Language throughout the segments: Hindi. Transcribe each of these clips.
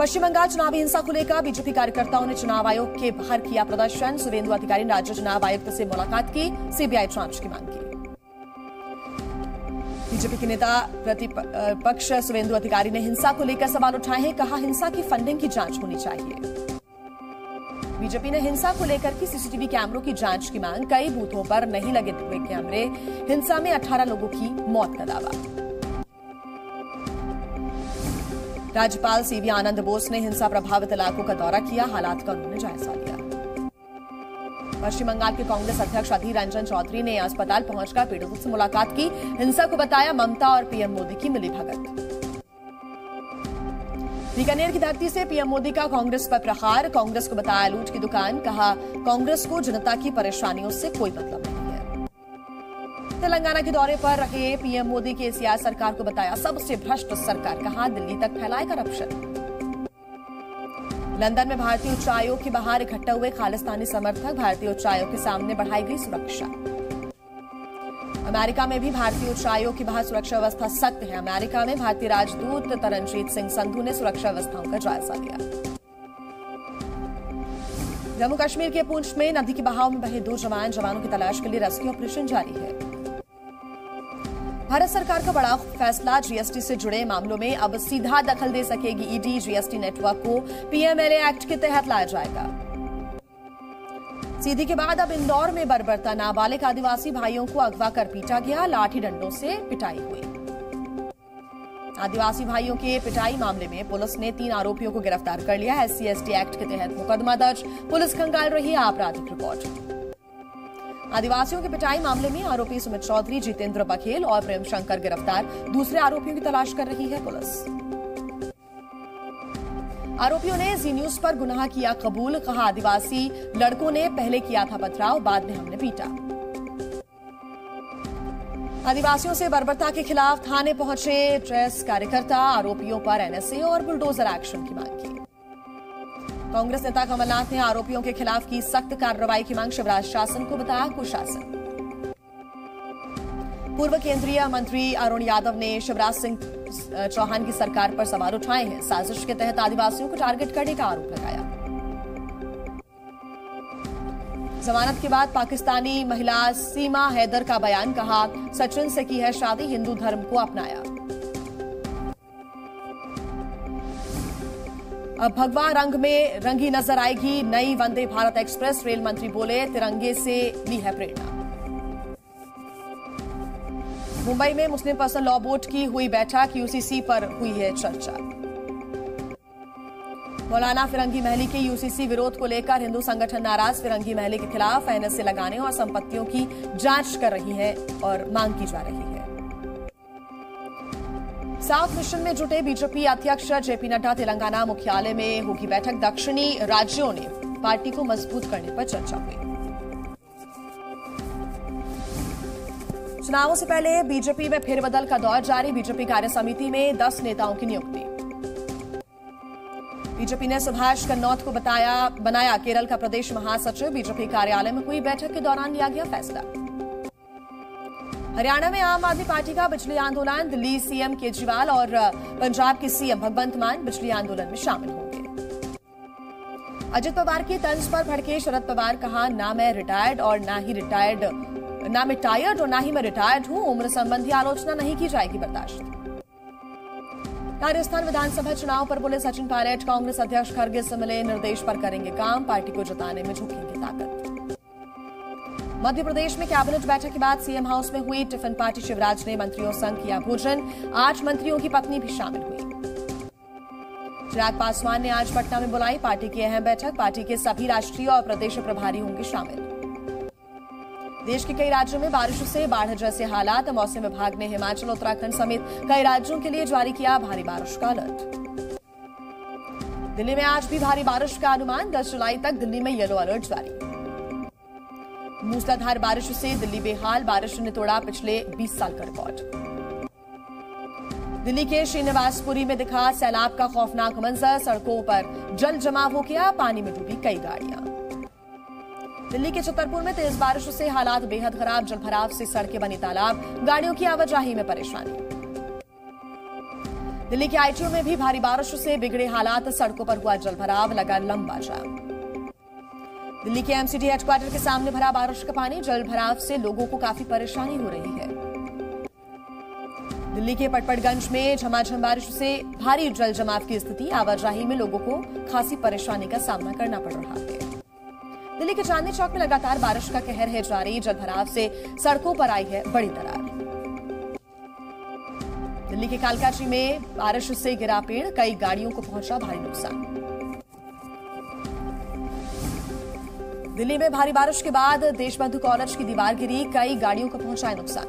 पश्चिम बंगाल चुनावी हिंसा को लेकर बीजेपी कार्यकर्ताओं ने चुनाव आयोग के बाहर किया प्रदर्शन। शुभेंदु अधिकारी ने राज्य चुनाव आयुक्त से मुलाकात की, सीबीआई जांच की मांग की। बीजेपी के नेता प्रतिपक्ष शुभेंदु अधिकारी ने हिंसा को लेकर सवाल उठाए हैं। कहा, हिंसा की फंडिंग की जांच होनी चाहिए। बीजेपी ने हिंसा को लेकर की सीसीटीवी कैमरों की जांच की मांग। कई बूथों पर नहीं लगे हुए कैमरे, हिंसा में 18 लोगों की मौत का दावा। राज्यपाल सीवी आनंद बोस ने हिंसा प्रभावित इलाकों का दौरा किया, हालात का उन्होंने जायजा लिया। पश्चिम बंगाल के कांग्रेस अध्यक्ष अधीर रंजन चौधरी ने अस्पताल पहुंचकर पीड़ितों से मुलाकात की। हिंसा को बताया ममता और पीएम मोदी की मिलीभगत। बीकानेर की धरती से पीएम मोदी का कांग्रेस पर प्रहार, कांग्रेस को बताया लूट की दुकान। कहा, कांग्रेस को जनता की परेशानियों से कोई मतलब नहीं है। तेलंगाना के दौरे पर रहे पीएम मोदी के केसीआर सरकार को बताया सबसे भ्रष्ट सरकार। कहा, दिल्ली तक फैलाए करप्शन। लंदन में भारतीय उच्चायोग के बाहर इकट्ठा हुए खालिस्तानी समर्थक, भारतीय उच्चायोग के सामने बढ़ाई गई सुरक्षा। अमेरिका में भी भारतीय उच्चायोग की बाहर सुरक्षा व्यवस्था सख्त है। अमेरिका में भारतीय राजदूत तरनजीत सिंह संधू ने सुरक्षा व्यवस्थाओं का जायजा लिया। जम्मू कश्मीर के पुंछ में नदी के बहाव में बहे 2 जवानों की तलाश के लिए रेस्क्यू ऑपरेशन जारी है। भारत सरकार का बड़ा फैसला, जीएसटी से जुड़े मामलों में अब सीधा दखल दे सकेगी ईडी। जीएसटी नेटवर्क को पीएमएलए एक्ट के तहत लाया जाएगा। सीधी के बाद अब इंदौर में बर्बरता, नाबालिग आदिवासी भाइयों को अगवा कर पीटा गया, लाठी डंडों से पिटाई हुई। आदिवासी भाइयों के पिटाई मामले में पुलिस ने 3 आरोपियों को गिरफ्तार कर लिया। SC/ST एक्ट के तहत मुकदमा दर्ज, पुलिस खंगाल रही आपराधिक रिकॉर्ड। आदिवासियों के पिटाई मामले में आरोपी सुमित चौधरी, जितेंद्र बघेल और प्रेम शंकर गिरफ्तार। दूसरे आरोपियों की तलाश कर रही है पुलिस। आरोपियों ने जी न्यूज पर गुनाह किया कबूल। कहा, आदिवासी लड़कों ने पहले किया था पथराव, बाद में हमने पीटा। आदिवासियों से बर्बरता के खिलाफ थाने पहुंचे ट्रेस कार्यकर्ता, आरोपियों पर एनएसए और बुलडोजर एक्शन की मांग की। कांग्रेस नेता कमलनाथ ने आरोपियों के खिलाफ की सख्त कार्रवाई की मांग। शिवराज शासन को बताया कुशासन। पूर्व केंद्रीय मंत्री अरुण यादव ने शिवराज सिंह चौहान की सरकार पर सवाल उठाए हैं। साजिश के तहत आदिवासियों को टारगेट करने का आरोप लगाया। जमानत के बाद पाकिस्तानी महिला सीमा हैदर का बयान। कहा, सचिन से की है शादी, हिंदू धर्म को अपनाया। अब भगवा रंग में रंगी नजर आएगी नई वंदे भारत एक्सप्रेस। रेल मंत्री बोले, तिरंगे से ली है प्रेरणा। मुंबई में मुस्लिम पर्सनल लॉ बोर्ड की हुई बैठक, यूसीसी पर हुई है चर्चा। मौलाना फिरंगी महली के यूसीसी विरोध को लेकर हिंदू संगठन नाराज। फिरंगी महली के खिलाफ एनएसए लगाने और संपत्तियों की जांच कर रही है और मांग की जा रही है। साउथ मिशन में जुटे बीजेपी अध्यक्ष जेपी नड्डा, तेलंगाना मुख्यालय में होगी बैठक। दक्षिणी राज्यों ने पार्टी को मजबूत करने पर चर्चा हुई। चुनावों से पहले बीजेपी में फेरबदल का दौर जारी। बीजेपी कार्य समिति में 10 नेताओं की नियुक्ति। बीजेपी ने सुभाष कन्नौत को बनाया केरल का प्रदेश महासचिव। बीजेपी कार्यालय में हुई बैठक के दौरान लिया गया फैसला। हरियाणा में आम आदमी पार्टी का बिजली आंदोलन। दिल्ली सीएम केजरीवाल और पंजाब के सीएम भगवंत मान बिजली आंदोलन में शामिल होंगे। अजित पवार की तंज पर भड़के शरद पवार। कहा, ना मैं टायर्ड और ना ही मैं रिटायर्ड हूं। उम्र संबंधी आलोचना नहीं की जाएगी बर्दाश्त। राजस्थान विधानसभा चुनाव पर बोले सचिन पायलट, कांग्रेस अध्यक्ष खड़गे से मिले, निर्देश पर करेंगे काम, पार्टी को जिताने में झोंकेंगे ताकत। मध्य प्रदेश में कैबिनेट बैठक के बाद सीएम हाउस में हुई टिफिन पार्टी। शिवराज ने मंत्रियों संग किया भोजन। 8 मंत्रियों की पत्नी भी शामिल हुई। चिराग पासवान ने आज पटना में बुलाई पार्टी की अहम बैठक। पार्टी के सभी राष्ट्रीय और प्रदेश प्रभारी होंगे शामिल। देश के कई राज्यों में बारिश से बाढ़ जैसे हालात। मौसम विभाग ने हिमाचल, उत्तराखंड समेत कई राज्यों के लिए जारी किया भारी बारिश का अलर्ट। दिल्ली में आज भी भारी बारिश का अनुमान। 10 जुलाई तक दिल्ली में येलो अलर्ट जारी। मूसलाधार बारिश से दिल्ली बेहाल। बारिश ने तोड़ा पिछले 20 साल का रिकॉर्ड। दिल्ली के श्रीनिवासपुरी में दिखा सैलाब का खौफनाक मंजर। सड़कों पर जल जमाव हो गया, पानी में डूबी कई गाड़ियां। दिल्ली के छतरपुर में तेज बारिश से हालात बेहद खराब। जलभराव से सड़कें बनी तालाब, गाड़ियों की आवाजाही में परेशानी। दिल्ली के आईटीओ में भी भारी बारिश से बिगड़े हालात, सड़कों पर हुआ जलभराव, लगा लंबा जाम। दिल्ली के एमसीडी हेडक्वार्टर के सामने भरा बारिश का पानी, जलभराव से लोगों को काफी परेशानी हो रही है। दिल्ली के पटपड़गंज में झमाझम बारिश से भारी जल जमाव की स्थिति, आवाजाही में लोगों को खासी परेशानी का सामना करना पड़ रहा है। दिल्ली के चांदनी चौक में लगातार बारिश का कहर है जारी, जलभराव से सड़कों पर आई है बड़ी दरार। दिल्ली के कालकाजी में बारिश से गिरा पेड़, कई गाड़ियों को पहुंचा भारी नुकसान। दिल्ली में भारी बारिश के बाद देशबंधु कॉलेज की दीवार गिरी, कई गाड़ियों को पहुंचा नुकसान।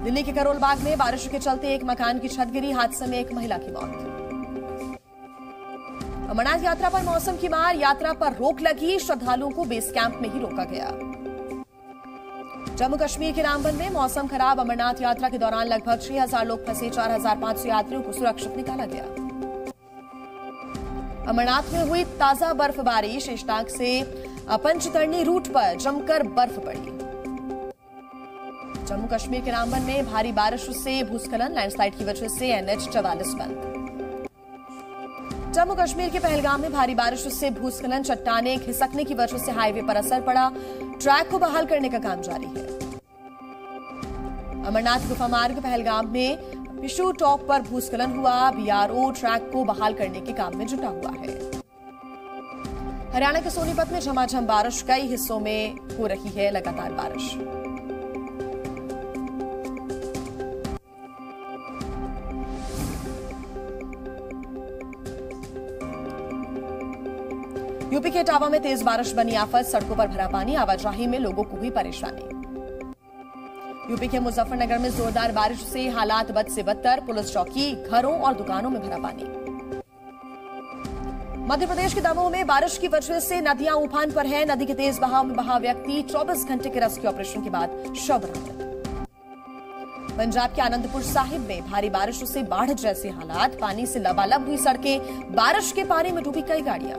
दिल्ली के करोल बाग में बारिश के चलते एक मकान की छत गिरी, हादसे में एक महिला की मौत। अमरनाथ यात्रा पर मौसम की मार, यात्रा पर रोक लगी, श्रद्धालुओं को बेस कैंप में ही रोका गया। जम्मू कश्मीर के रामबन में मौसम खराब, अमरनाथ यात्रा के दौरान लगभग 6000 लोग फंसे, 4500 यात्रियों को सुरक्षित निकाला गया। अमरनाथ में हुई ताजा बर्फबारी, शेषनाग से पंचतरणी रूट पर जमकर बर्फ पड़ी। जम्मू कश्मीर के रामबन में भारी बारिश से भूस्खलन, लैंडस्लाइड की वजह से NH 44 बंद। जम्मू कश्मीर के पहलगाम में भारी बारिश से भूस्खलन, चट्टाने खिसकने की वजह से हाईवे पर असर पड़ा, ट्रैक को बहाल करने का काम जारी है। अमरनाथ गुफा मार्ग पहलगाम में पिशु टॉप पर भूस्खलन हुआ, BRO ट्रैक को बहाल करने के काम में जुटा हुआ है। हरियाणा के सोनीपत में झमाझम बारिश, कई हिस्सों में हो रही है लगातार बारिश। यूपी के इटावा में तेज बारिश बनी आफत, सड़कों पर भरा पानी, आवाजाही में लोगों को हुई परेशानी। यूपी के मुजफ्फरनगर में जोरदार बारिश से हालात बद से बदतर, पुलिस चौकी, घरों और दुकानों में भरा पानी। मध्य प्रदेश के दमोह में बारिश की वजह से नदियां उफान पर है, नदी के तेज बहाव में बहा व्यक्ति, 24 घंटे के रेस्क्यू ऑपरेशन के बाद शव बरामद। पंजाब के आनंदपुर साहिब में भारी बारिश से बाढ़ जैसे हालात, पानी से लबालब हुई सड़कें, बारिश के पानी में डूबी कई गाड़ियां।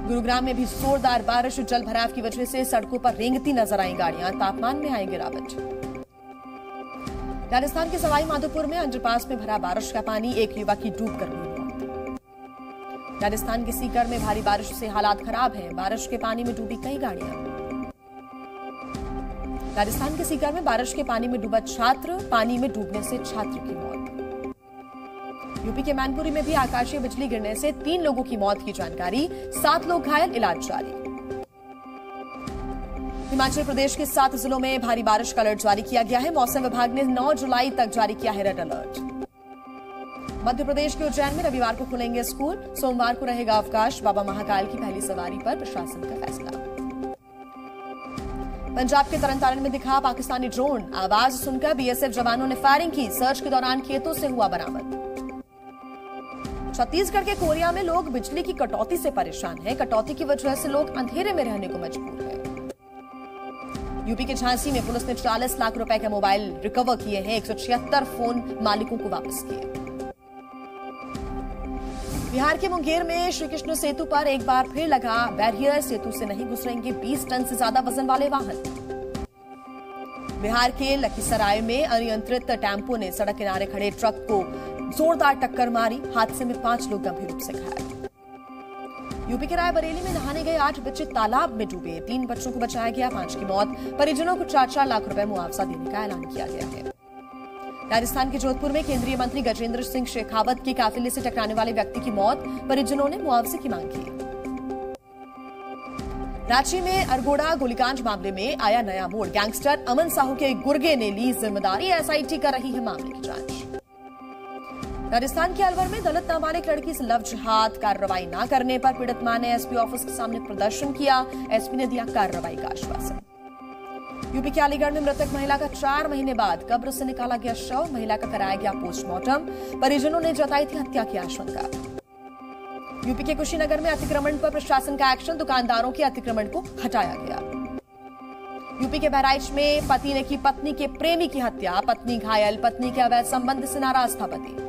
गुरुग्राम में भी जोरदार बारिश, जल भराव की वजह से सड़कों पर रेंगती नजर आई गाड़ियां, तापमान में आई गिरावट। राजस्थान के सवाई माधोपुर में अंडरपास में भरा बारिश का पानी, एक युवक की डूबकर हुई मौत। राजस्थान के सीकर में भारी बारिश से हालात खराब हैं, बारिश के पानी में डूबी कई गाड़ियां। राजस्थान के सीकर में बारिश के पानी में डूबा छात्र, पानी में डूबने से छात्र की मौत। यूपी के मैनपुरी में भी आकाशीय बिजली गिरने से 3 लोगों की मौत की जानकारी, 7 लोग घायल, इलाज जारी। हिमाचल प्रदेश के 7 जिलों में भारी बारिश का अलर्ट जारी किया गया है, मौसम विभाग ने 9 जुलाई तक जारी किया है रेड अलर्ट। मध्य प्रदेश के उज्जैन में रविवार को खुलेंगे स्कूल, सोमवार को रहेगा अवकाश, बाबा महाकाल की पहली सवारी पर प्रशासन का फैसला। पंजाब के तरनतारन में दिखा पाकिस्तानी ड्रोन, आवाज सुनकर BSF जवानों ने फायरिंग की, सर्च के दौरान खेतों से हुआ बरामद। छत्तीसगढ़ के कोरिया में लोग बिजली की कटौती से परेशान हैं, कटौती की वजह से लोग अंधेरे में रहने को मजबूर हैं। यूपी के झांसी में पुलिस ने 40 लाख रुपए के मोबाइल रिकवर किए हैं, 176 फोन मालिकों को वापस किए। बिहार के मुंगेर में श्रीकृष्ण सेतु पर एक बार फिर लगा बैरियर, सेतु से नहीं गुजरेंगे 20 टन से ज्यादा वजन वाले वाहन। बिहार के लखीसराय में अनियंत्रित टेम्पो ने सड़क किनारे खड़े ट्रक को जोरदार टक्कर मारी, हादसे में 5 लोग गंभीर रूप से घायल। यूपी के रायबरेली में नहाने गए 8 बच्चे तालाब में डूबे, 3 बच्चों को बचाया गया, 5 की मौत, परिजनों को 4-4 लाख रुपए मुआवजा देने का ऐलान किया गया है। राजस्थान के जोधपुर में केंद्रीय मंत्री गजेंद्र सिंह शेखावत के काफिले से टकराने वाले व्यक्ति की मौत, परिजनों ने मुआवजे की मांग की। रांची में अरगोड़ा गोलीकांड मामले में आया नया मोड़, गैंगस्टर अमन साहू के गुर्गे ने ली जिम्मेदारी, SIT कर रही है मामले की जांच। राजस्थान के अलवर में दलित नाबालिग लड़की से लव जिहाद, कार्रवाई न करने पर पीड़ित मां ने SP ऑफिस के सामने प्रदर्शन किया, SP ने दिया कार्रवाई का आश्वासन। यूपी के अलीगढ़ में मृतक महिला का 4 महीने बाद कब्र से निकाला गया शव, महिला का कराया गया पोस्टमार्टम, परिजनों ने जताई थी हत्या की आशंका। यूपी के कुशीनगर में अतिक्रमण पर प्रशासन का एक्शन, दुकानदारों के अतिक्रमण को हटाया गया। यूपी के बहराइच में पति ने की पत्नी के प्रेमी की हत्या, पत्नी घायल, पत्नी के अवैध संबंध से नाराज था पति।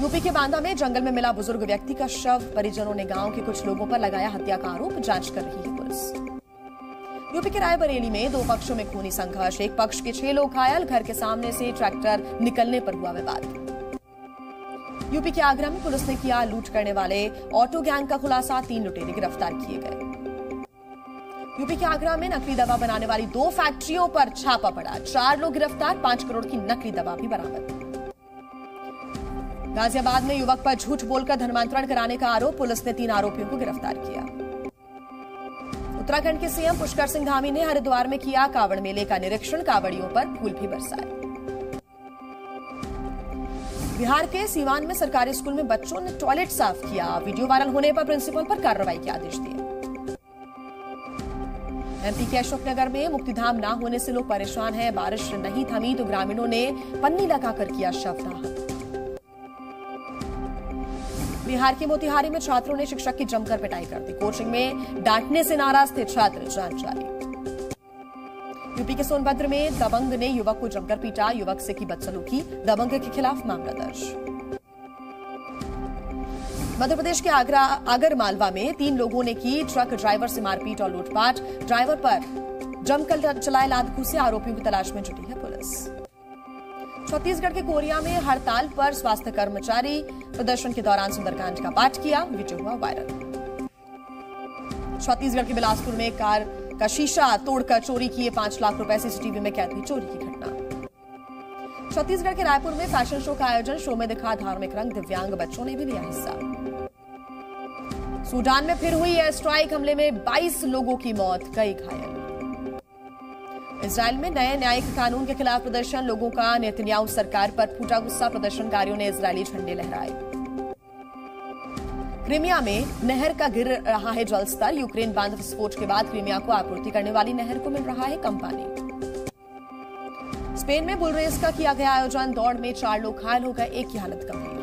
यूपी के बांदा में जंगल में मिला बुजुर्ग व्यक्ति का शव, परिजनों ने गांव के कुछ लोगों पर लगाया हत्या का आरोप, जांच कर रही है पुलिस। यूपी के रायबरेली में दो पक्षों में खूनी संघर्ष, एक पक्ष के 6 लोग घायल, घर के सामने से ट्रैक्टर निकलने पर हुआ विवाद। यूपी के आगरा में पुलिस ने किया लूट करने वाले ऑटो गैंग का खुलासा, 3 लुटेरे गिरफ्तार किए गए। यूपी के आगरा में नकली दवा बनाने वाली 2 फैक्ट्रियों पर छापा पड़ा, 4 लोग गिरफ्तार, 5 करोड़ की नकली दवा भी बरामद। गाजियाबाद में युवक पर झूठ बोलकर धर्मांतरण कराने का आरोप, पुलिस ने 3 आरोपियों को गिरफ्तार किया। उत्तराखंड के सीएम पुष्कर सिंह धामी ने हरिद्वार में किया कांवड़ मेले का निरीक्षण, कांवड़ियों पर फूल भी बरसाए। बिहार के सीवान में सरकारी स्कूल में बच्चों ने टॉयलेट साफ किया, वीडियो वायरल होने पर प्रिंसिपल पर कार्रवाई के आदेश दिए। एमपी के अशोकनगर में मुक्तिधाम न होने से लोग परेशान हैं, बारिश नहीं थमी तो ग्रामीणों ने पन्नी लगाकर किया शवदाह। बिहार के मोतिहारी में छात्रों ने शिक्षक की जमकर पिटाई कर दी, कोचिंग में डांटने से नाराज थे छात्र, जांच जारी। यूपी के सोनभद्र में दबंग ने युवक को जमकर पीटा, युवक से की बदसलूकी, दबंग के खिलाफ मामला दर्ज। मध्य प्रदेश के आगर मालवा में 3 लोगों ने की ट्रक ड्राइवर से मारपीट और लूटपाट, ड्राइवर पर जमकर चलाए लात-घूंसे, आरोपियों की तलाश में जुटी है पुलिस। छत्तीसगढ़ के कोरिया में हड़ताल पर स्वास्थ्य कर्मचारी प्रदर्शन के दौरान सुंदरकांड का पाठ किया, वीडियो हुआ वायरल। छत्तीसगढ़ के बिलासपुर में कार का शीशा तोड़कर चोरी किए 5 लाख रुपए, सीसीटीवी में कैद हुई चोरी की घटना। छत्तीसगढ़ के रायपुर में फैशन शो का आयोजन, शो में दिखा धार्मिक रंग, दिव्यांग बच्चों ने भी लिया हिस्सा। सूडान में फिर हुई एयर स्ट्राइक, हमले में 22 लोगों की मौत, कई घायल। इजराइल में नए न्यायिक कानून के खिलाफ प्रदर्शन, लोगों का नेतन्याहू सरकार पर फूटा गुस्सा, प्रदर्शनकारियों ने इजरायली झंडे लहराए। क्रीमिया में नहर का गिर रहा है जलस्तर, यूक्रेन बांध विस्फोट के बाद क्रीमिया को आपूर्ति करने वाली नहर को मिल रहा है कम पानी। स्पेन में बुल रेस का किया गया आयोजन, दौड़ में 4 लोग घायल हो गए, एक की हालत गंभीर।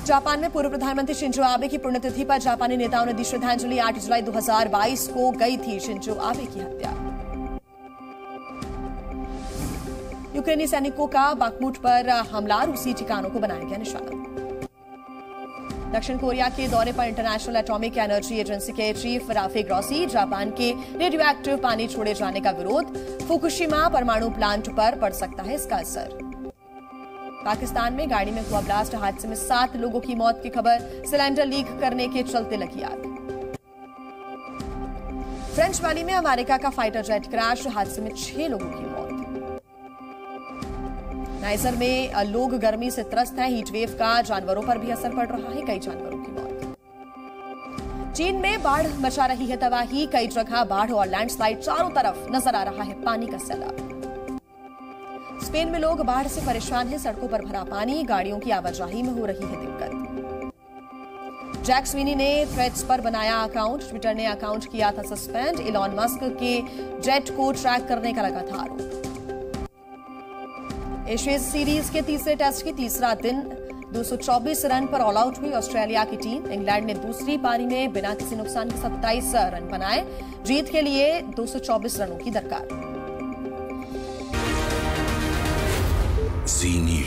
जापान में पूर्व प्रधानमंत्री शिंजो आबे की पुण्यतिथि पर जापानी नेताओं ने दी श्रद्धांजलि, 8 जुलाई 2022 को गई थी शिंजो आबे की हत्या। यूक्रेनी सैनिकों का बाखमुट पर हमला, रूसी ठिकानों को बनाया गया निशाना। दक्षिण कोरिया के दौरे पर इंटरनेशनल एटॉमिक एनर्जी एजेंसी के चीफ राफे ग्रॉसी, जापान के रेडियोएक्टिव पानी छोड़े जाने का विरोध, फुकुशिमा परमाणु प्लांट पर पड़ सकता है इसका असर। पाकिस्तान में गाड़ी में हुआ ब्लास्ट, हादसे में 7 लोगों की मौत की खबर, सिलेंडर लीक करने के चलते लगी आग। फ्रेंच वैली में अमेरिका का फाइटर जेट क्रैश, हादसे में 6 लोगों की मौत। नाइजर में लोग गर्मी से त्रस्त हैं, हीटवेव का जानवरों पर भी असर पड़ रहा है, कई जानवरों की मौत। चीन में बाढ़ मचा रही है तबाही, कई जगह बाढ़ और लैंडस्लाइड, चारों तरफ नजर आ रहा है पानी का सैलाब। स्पेन में लोग बाढ़ से परेशान हैं, सड़कों पर भरा पानी, गाड़ियों की आवाजाही में हो रही है दिक्कत। जैक स्विनी ने थ्रेड्स पर बनाया अकाउंट, ट्विटर ने अकाउंट किया था सस्पेंड, इलॉन मस्क के जेट को ट्रैक करने का लगा था आरोप। एशेज सीरीज के तीसरे टेस्ट की तीसरा दिन 224 रन पर ऑल आउट हुई ऑस्ट्रेलिया की टीम, इंग्लैंड ने दूसरी पारी में बिना किसी नुकसान के 27 रन बनाए, जीत के लिए 224 रनों की दरकार। Zee News.